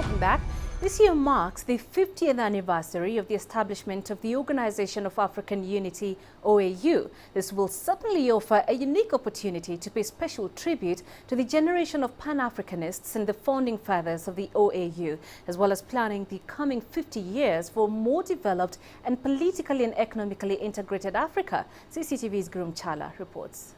Welcome back. This year marks the 50th anniversary of the establishment of the Organization of African Unity, OAU. This will certainly offer a unique opportunity to pay special tribute to the generation of Pan-Africanists and the founding fathers of the OAU, as well as planning the coming 50 years for more developed and politically and economically integrated Africa. CCTV's Girum Chala reports.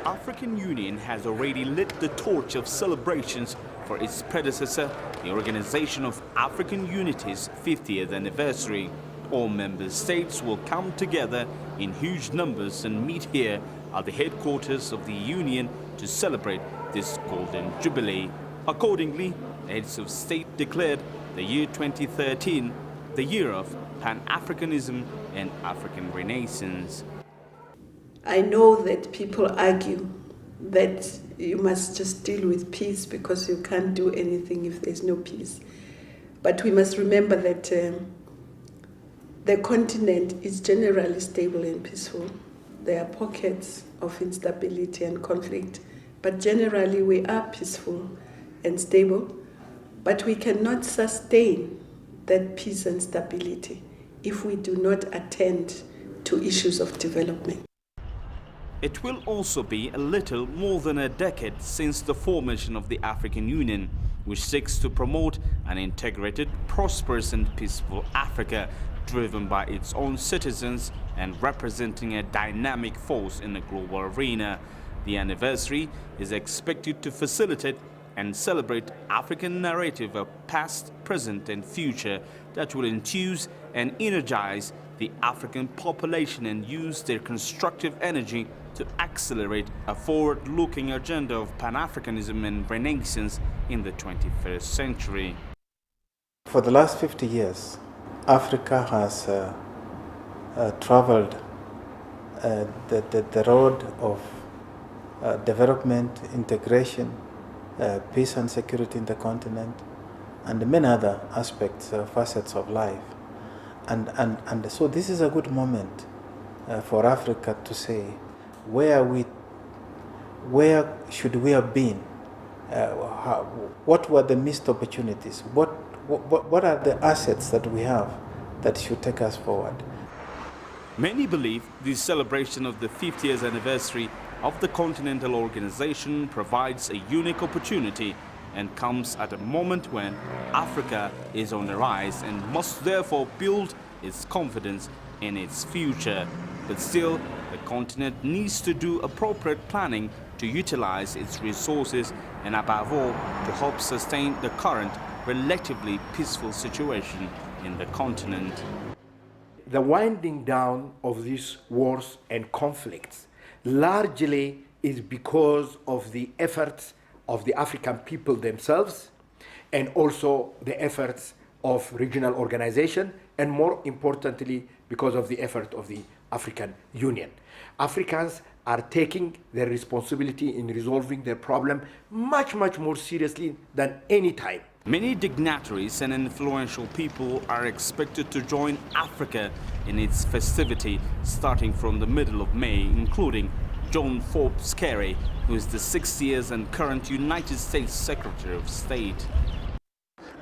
African Union has already lit the torch of celebrations for its predecessor, the Organization of African Unity's 50th anniversary. All member states will come together in huge numbers and meet here at the headquarters of the Union to celebrate this golden jubilee. Accordingly, the heads of state declared the year 2013 the year of Pan-Africanism and African Renaissance. I know that people argue that you must just deal with peace because you can't do anything if there's no peace. But we must remember that the continent is generally stable and peaceful. There are pockets of instability and conflict, but generally we are peaceful and stable. But we cannot sustain that peace and stability if we do not attend to issues of development. It will also be a little more than a decade since the formation of the African Union, which seeks to promote an integrated, prosperous and peaceful Africa, driven by its own citizens and representing a dynamic force in the global arena. The anniversary is expected to facilitate and celebrate African narrative of past, present and future that will enthuse and energize the African population and use their constructive energy to accelerate a forward-looking agenda of Pan-Africanism and Renaissance in the 21st century. For the last 50 years, Africa has traveled the road of development, integration, peace and security in the continent, and many other aspects, facets of life. And so this is a good moment for Africa to say, where should we have been? What were the missed opportunities? What are the assets that we have that should take us forward? Many believe the celebration of the 50th anniversary of the Continental Organization provides a unique opportunity and comes at a moment when Africa is on the rise and must therefore build its confidence in its future. But still, the continent needs to do appropriate planning to utilize its resources and above all to help sustain the current relatively peaceful situation in the continent. The winding down of these wars and conflicts largely is because of the efforts of the African people themselves and also the efforts of regional organization, and more importantly because of the effort of the African Union. Africans are taking their responsibility in resolving their problem much more seriously than any time. Many dignitaries and influential people are expected to join Africa in its festivity starting from the middle of May, including John Forbes Kerry, who is the 60th and current United States Secretary of State.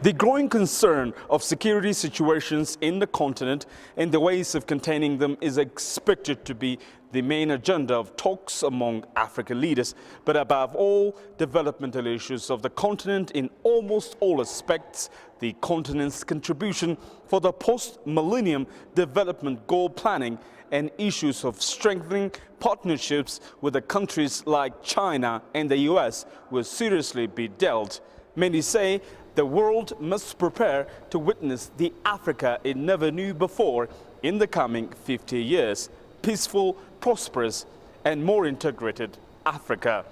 The growing concern of security situations in the continent and the ways of containing them is expected to be the main agenda of talks among African leaders, but above all, developmental issues of the continent in almost all aspects, the continent's contribution for the post-millennium development goal planning and issues of strengthening partnerships with the countries like China and the US will seriously be dealt. Many say the world must prepare to witness the Africa it never knew before in the coming 50 years. Peaceful, prosperous, and more integrated Africa.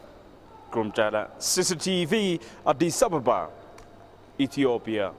Girum Chala, CCTV, Addis Ababa, Ethiopia.